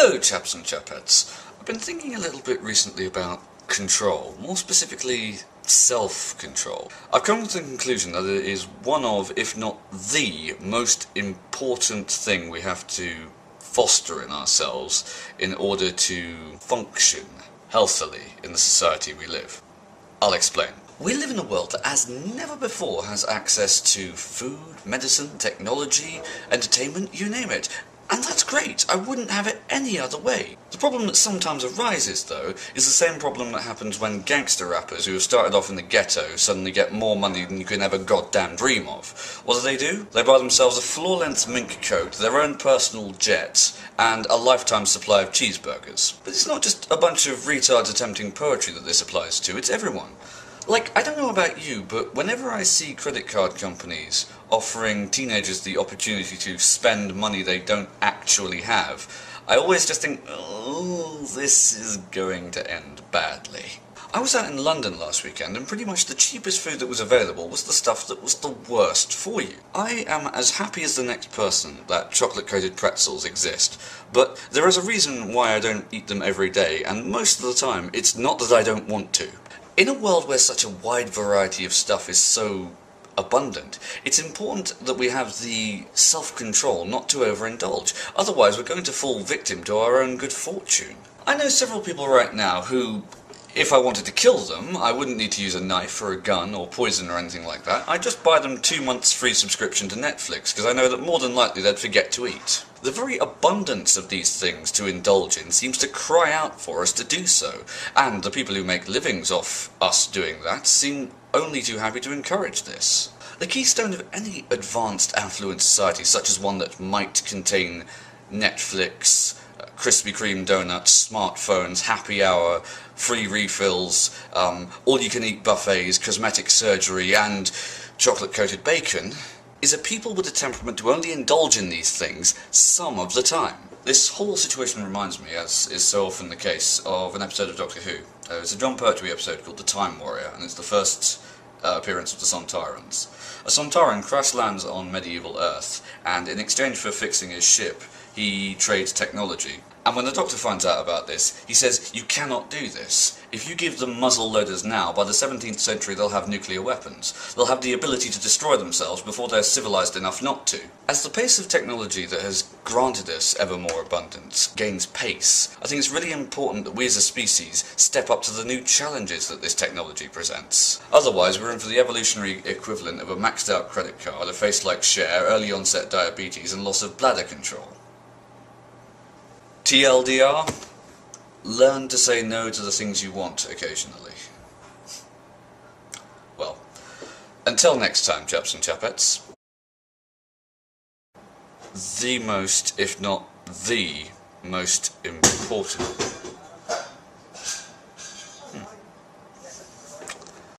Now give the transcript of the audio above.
Hello, chaps and chapettes. I've been thinking a little bit recently about control, more specifically self-control. I've come to the conclusion that it is one of, if not the most important thing we have to foster in ourselves in order to function healthily in the society we live. I'll explain. We live in a world that as never before has access to food, medicine, technology, entertainment, you name it. And that's great, I wouldn't have it any other way. The problem that sometimes arises, though, is the same problem that happens when gangster rappers who have started off in the ghetto suddenly get more money than you can ever goddamn dream of. What do? They buy themselves a floor-length mink coat, their own personal jet, and a lifetime supply of cheeseburgers. But it's not just a bunch of retards attempting poetry that this applies to, it's everyone. Like, I don't know about you, but whenever I see credit card companies offering teenagers the opportunity to spend money they don't actually have, I always just think, oh, this is going to end badly. I was out in London last weekend, and pretty much the cheapest food that was available was the stuff that was the worst for you. I am as happy as the next person that chocolate-coated pretzels exist, but there is a reason why I don't eat them every day, and most of the time it's not that I don't want to. In a world where such a wide variety of stuff is so abundant, it's important that we have the self-control not to overindulge, otherwise we're going to fall victim to our own good fortune. I know several people right now who, if I wanted to kill them, I wouldn't need to use a knife or a gun or poison or anything like that. I'd just buy them 2 months free subscription to Netflix, because I know that more than likely they'd forget to eat. The very abundance of these things to indulge in seems to cry out for us to do so, and the people who make livings off us doing that seem only too happy to encourage this. The keystone of any advanced affluent society, such as one that might contain Netflix, Krispy Kreme donuts, smartphones, happy hour, free refills, all-you-can-eat buffets, cosmetic surgery, and chocolate-coated bacon, is a people with a temperament to only indulge in these things some of the time. This whole situation reminds me, as is so often the case, of an episode of Doctor Who. It's a John Pertwee episode called The Time Warrior, and it's the first appearance of the Sontarans. A Sontaran crash lands on medieval Earth, and in exchange for fixing his ship, he trades technology. And when the Doctor finds out about this, he says, you cannot do this. If you give them muzzle loaders now, by the 17th century they'll have nuclear weapons. They'll have the ability to destroy themselves before they're civilized enough not to. As the pace of technology that has granted us ever more abundance gains pace, I think it's really important that we as a species step up to the new challenges that this technology presents. Otherwise, we're in for the evolutionary equivalent of a maxed out credit card, a face like Cher, early onset diabetes, and loss of bladder control. TLDR, learn to say no to the things you want occasionally. Well, until next time, chaps and chapettes, the most, if not the most important